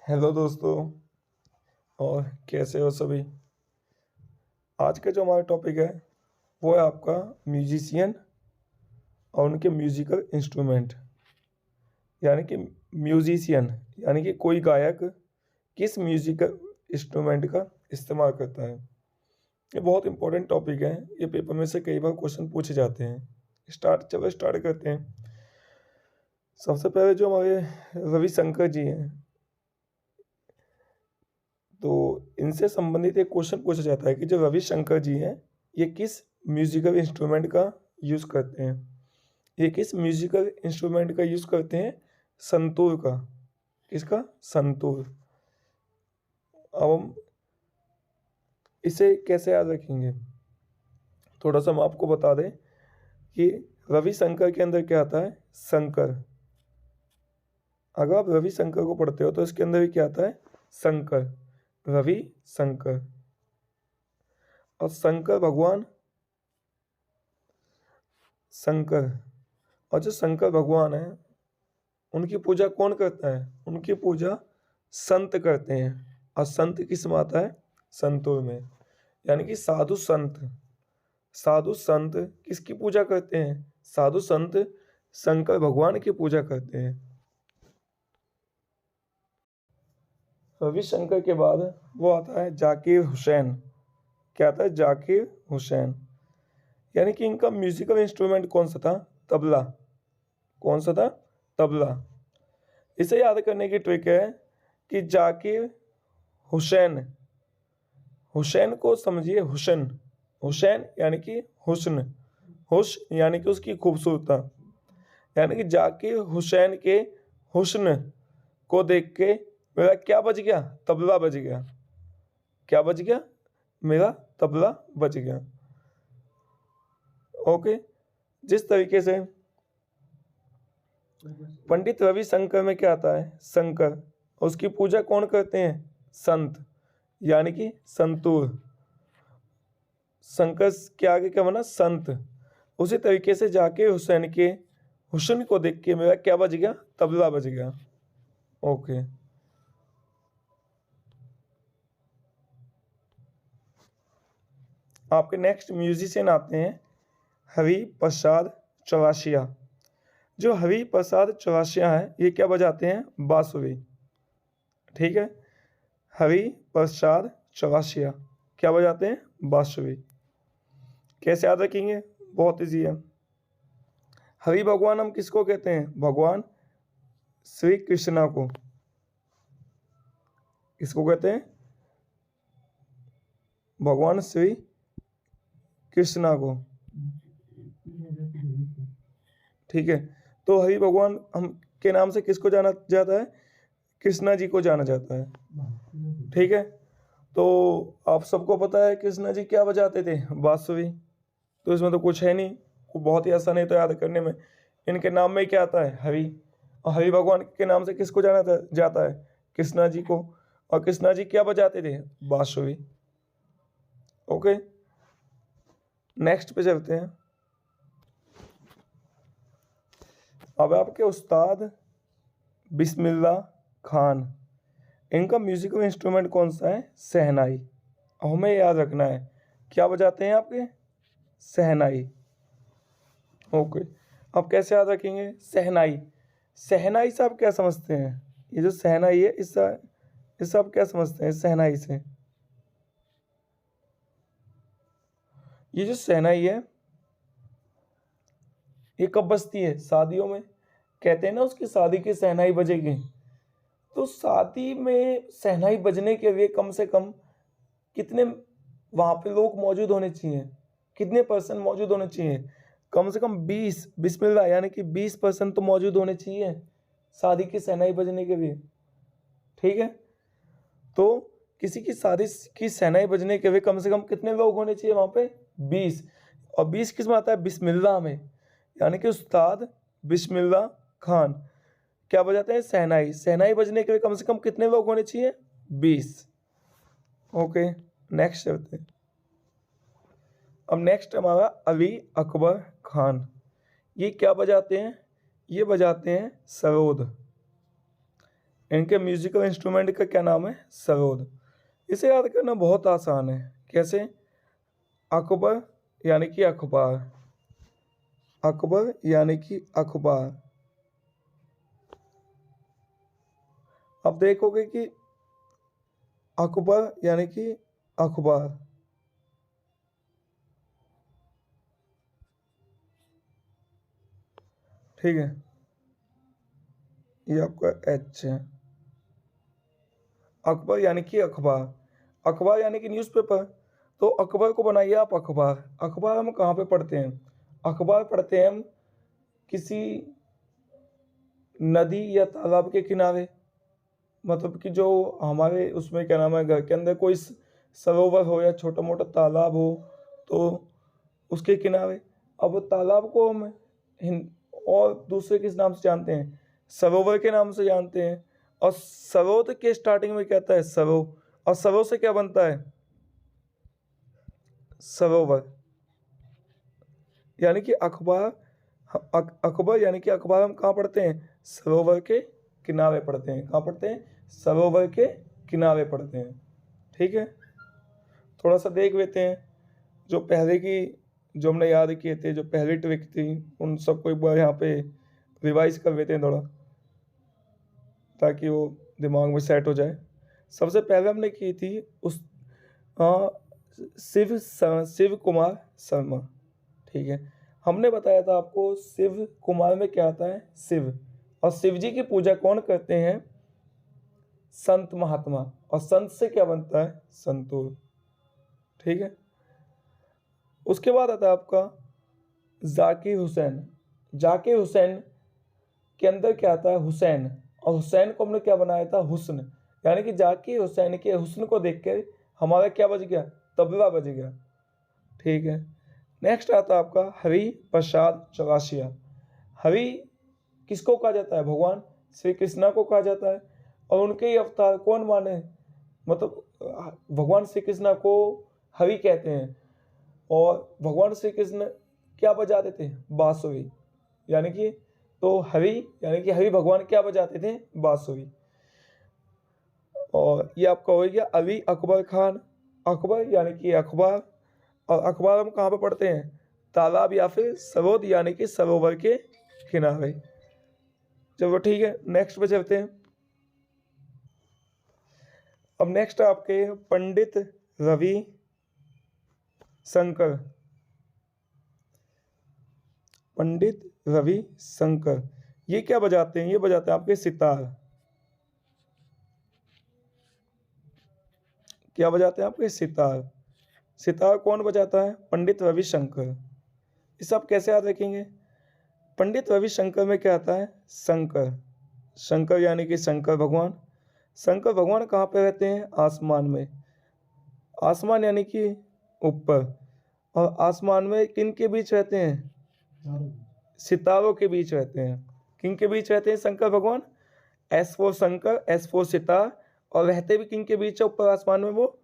Hello दोस्तों। और कैसे हो सभी। आज का जो हमारा टॉपिक है वो है आपका म्यूजिशियन और उनके म्यूजिकल इंस्ट्रूमेंट। यानी कि म्यूजिशियन यानी कि कोई गायक किस म्यूजिकल इंस्ट्रूमेंट का इस्तेमाल करता है। ये बहुत इंपॉर्टेंट टॉपिक है। ये पेपर में से कई बार क्वेश्चन पूछे जाते हैं। स्टार्ट करते हैं। सबसे पहले जो हमारे रविशंकर जी हैं, तो इनसे संबंधित एक क्वेश्चन पूछा जाता है कि जो रविशंकर जी हैं ये किस म्यूजिकल इंस्ट्रूमेंट का यूज़ करते हैं। ये किस म्यूजिकल इंस्ट्रूमेंट का यूज़ करते हैं? संतूर का। किसका? संतूर। अब हम इसे कैसे याद रखेंगे, थोड़ा सा हम आपको बता दें कि रविशंकर के अंदर क्या आता है? शंकर। अगर आप रविशंकर को पढ़ते हो तो इसके अंदर भी क्या आता है? शंकर। रवि शंकर। और शंकर भगवान, शंकर। और जो शंकर भगवान है उनकी पूजा कौन करता है? उनकी पूजा संत करते हैं। और संत किस में आता है? संतों में। यानी कि साधु संत। साधु संत किसकी पूजा करते हैं? साधु संत शंकर भगवान की पूजा करते हैं। रविशंकर के बाद वो आता है जाकिर हुसैन। क्या आता है? जाकिर हुसैन। यानी कि इनका म्यूजिकल इंस्ट्रूमेंट कौन सा था? तबला। कौन सा था? तबला। इसे याद करने की ट्रिक है कि जाकिर हुसैन, हुसैन को समझिए हुस्न। हुसैन यानी कि हुस्न। हुस्न यानी कि उसकी खूबसूरता। यानी कि जाकिर हुसैन के हुस्न को देख के मेरा क्या बज गया? तबला बज गया। क्या बज गया? मेरा तबला बज गया। ओके। जिस तरीके से पंडित रविशंकर में क्या आता है? शंकर। उसकी पूजा कौन करते हैं? संत। यानी कि संतूर। शंकर के आगे क्या बना? संत। उसी तरीके से जाके हुसैन के हुस्न को देख के मेरा क्या बज गया? तबला बज गया। ओके। आपके नेक्स्ट म्यूजिशियन आते हैं हरि प्रसाद चौरसिया। जो हरि प्रसाद चौरसिया है ये क्या बजाते हैं? बांसुरी। ठीक है। हरि प्रसाद चौरसिया क्या बजाते हैं? बांसुरी। कैसे याद रखेंगे? बहुत ईजी है। हरि भगवान हम किसको कहते हैं? भगवान श्री कृष्णा को। किसको कहते हैं? भगवान श्री कृष्णा को। ठीक है। तो हरि भगवान हम के नाम से किसको जाना जाता है? कृष्णा जी को जाना जाता है। ठीक है। तो आप सबको पता है कृष्णा जी क्या बजाते थे? बांसुरी। तो इसमें तो कुछ है नहीं, वो बहुत ही आसान है तो याद करने में। इनके नाम में क्या आता है? हरि। और हरि भगवान के नाम से किसको जाना जाता है? कृष्णा जी को। और कृष्णा जी क्या बजाते थे? बांसुरी। ओके। नेक्स्ट पे चलते हैं। अब आपके उस्ताद बिस्मिल्लाह खान, इनका म्यूजिकल इंस्ट्रूमेंट कौन सा है? शहनाई। हमें याद रखना है क्या बजाते हैं आपके? शहनाई। ओके। अब कैसे याद रखेंगे? शहनाई। शहनाई से आप क्या समझते हैं? ये जो शहनाई है इससे आप क्या समझते हैं? शहनाई से ये जो शहनाई है ये कब बजती है? शादियों में। कहते हैं ना उसकी शादी की शहनाई बजेगी। तो शादी में शहनाई बजने के लिए कम से कम कितने वहाँ पे लोग मौजूद होने चाहिए? कितने पर्सन मौजूद होने चाहिए? कम से कम 20। बिस्मिल्लाह यानी कि 20% तो मौजूद होने चाहिए शादी की शहनाई बजने के लिए। ठीक है। तो किसी की शादी की शहनाई बजने के लिए कम से कम कितने लोग होने चाहिए वहाँ पे? 20। और 20 किस में आता है? बिस्मिल्लाह में। यानी कि उस्ताद बिस्मिल्लाह खान क्या बजाते हैं? शहनाई। शहनाई बजने के लिए कम से कम कितने लोग होने चाहिए? 20। ओके। नेक्स्ट चलते हैं। अब नेक्स्ट हमारा अली अकबर खान। ये क्या बजाते हैं? ये बजाते हैं सरोद। इनके म्यूजिकल इंस्ट्रूमेंट का क्या नाम है? सरोद। इसे याद करना बहुत आसान है। कैसे? अकबर यानी कि अखबार, अकबर यानी कि अखबार। अब देखोगे कि अकबर यानी कि अखबार, ठीक है, ये आपका एच है। अकबर यानी कि अखबार, अखबार यानी कि न्यूज़पेपर। तो अकबर को बनाइए आप अखबार। अखबार हम कहाँ पे पढ़ते हैं? अखबार पढ़ते हैं हम किसी नदी या तालाब के किनारे, मतलब कि जो हमारे उसमें क्या नाम है, घर के अंदर कोई सरोवर हो या छोटा मोटा तालाब हो, तो उसके किनारे। अब तालाब को हम और दूसरे किस नाम से जानते हैं? सरोवर के नाम से जानते हैं। और सरोवर के स्टार्टिंग में कहता है सरो, और सरो से क्या बनता है? सरोवर। यानी कि अखबार, अकबर यानी कि अखबार हम कहाँ पढ़ते हैं? सरोवर के किनारे पढ़ते हैं। कहाँ पढ़ते हैं? सरोवर के किनारे पढ़ते हैं। ठीक है, थोड़ा सा देख लेते हैं जो पहले की, जो हमने याद किए थे, जो पहली ट्रिक थी, उन सबको एक बार यहाँ पे रिवाइज कर लेते हैं थोड़ा, ताकि वो दिमाग में सेट हो जाए। सबसे पहले हमने की थी उस शिव कुमार शर्मा। ठीक है, हमने बताया था आपको शिव कुमार में क्या आता है? शिव। और शिव जी की पूजा कौन करते हैं? संत महात्मा। और संत से क्या बनता है? संतूर। ठीक है, उसके बाद आता है आपका जाकिर हुसैन। जाकिर हुसैन के अंदर क्या आता है? हुसैन। और हुसैन को हमने क्या बनाया था? हुस्न। यानी कि जाकिर हुसैन के हुस्न को देख कर हमारा क्या बज गया? तबला बज गया। ठीक है, नेक्स्ट आता है आपका हरि प्रसाद चौरासिया। हरि किसको कहा जाता है? भगवान श्री कृष्णा को कहा जाता है। और उनके ही अवतार कौन माने? मतलब भगवान श्री कृष्णा को हरि कहते हैं। और भगवान श्री कृष्ण क्या बजाते थे? बांसुरी। यानी कि तो हरि यानी कि हरि भगवान क्या बजाते थे? बांसुरी। और ये आपका हो गया अली अकबर खान। अकबर यानी कि अखबार। और अखबार हम कहाँ पे पढ़ते हैं? तालाब या फिर सरोद यानी कि सरोवर के किनारे। चलो ठीक है, नेक्स्ट पे चलते हैं। अब नेक्स्ट आपके पंडित रवि शंकर। पंडित रवि शंकर ये क्या बजाते हैं? ये बजाते हैं आपके सितार। क्या बजाते हैं? आपके सितार। सितार कौन बजाता है? पंडित रवि शंकर। इसे आप कैसे याद रखेंगे? पंडित रवि शंकर में क्या आता है? शंकर। शंकर यानी कि शंकर भगवान। शंकर भगवान कहाँ पे रहते हैं? आसमान में। आसमान यानी कि ऊपर। और आसमान में किन के बीच रहते हैं? सितारों के बीच रहते हैं। किन के बीच रहते हैं शंकर भगवान? S four Shankar, S four sitar. और रहते भी किन के बीच है ऊपर आसमान में? वो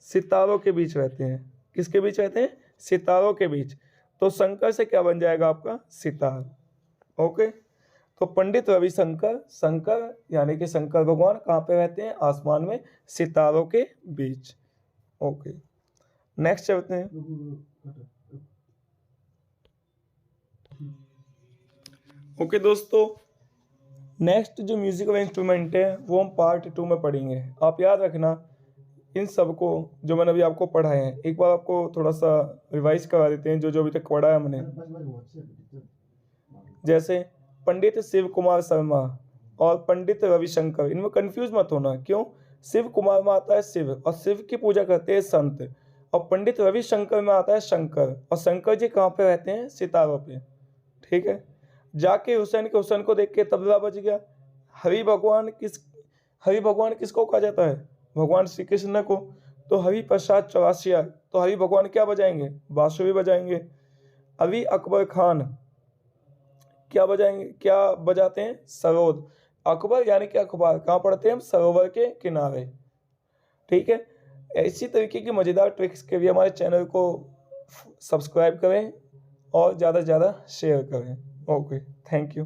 सितारों के बीच रहते हैं। किसके बीच रहते हैं? सितारों के बीच। तो शंकर से क्या बन जाएगा आपका? सितार। ओके, तो पंडित रविशंकर, शंकर यानी कि शंकर भगवान कहाँ पे रहते हैं? आसमान में, सितारों के बीच। ओके, नेक्स्ट चलते हैं। ओके दोस्तों, नेक्स्ट जो म्यूजिकल इंस्ट्रूमेंट है वो हम पार्ट 2 में पढ़ेंगे। आप याद रखना इन सबको जो मैंने अभी आपको पढ़ाए हैं, एक बार आपको थोड़ा सा रिवाइज करा देते हैं जो जो अभी तक पढ़ा है हमने। जैसे पंडित शिव कुमार शर्मा और पंडित रविशंकर, इनमें कंफ्यूज मत होना। क्यों? शिव कुमार में आता है शिव, और शिव की पूजा करते हैं संत। और पंडित रविशंकर में आता है शंकर, और शंकर जी कहाँ पे रहते हैं? सितारों पे। ठीक है, जाके हुसैन के हुसैन को देख के तबला बज गया। हरि भगवान किसको कहा जाता है? भगवान श्री कृष्ण को। तो हरि प्रसाद चौरासिया, तो हरि भगवान क्या बजाएंगे? बांसुरी बजाएंगे। अली अकबर खान क्या बजाएंगे? क्या बजाते हैं? सरोद। अकबर यानी कि अखबार कहाँ पढ़ते हैं हम? सरोवर के किनारे। ठीक है, इसी तरीके की मज़ेदार ट्रिक्स के लिए हमारे चैनल को सब्सक्राइब करें और ज़्यादा से ज़्यादा शेयर करें। Okay, thank you.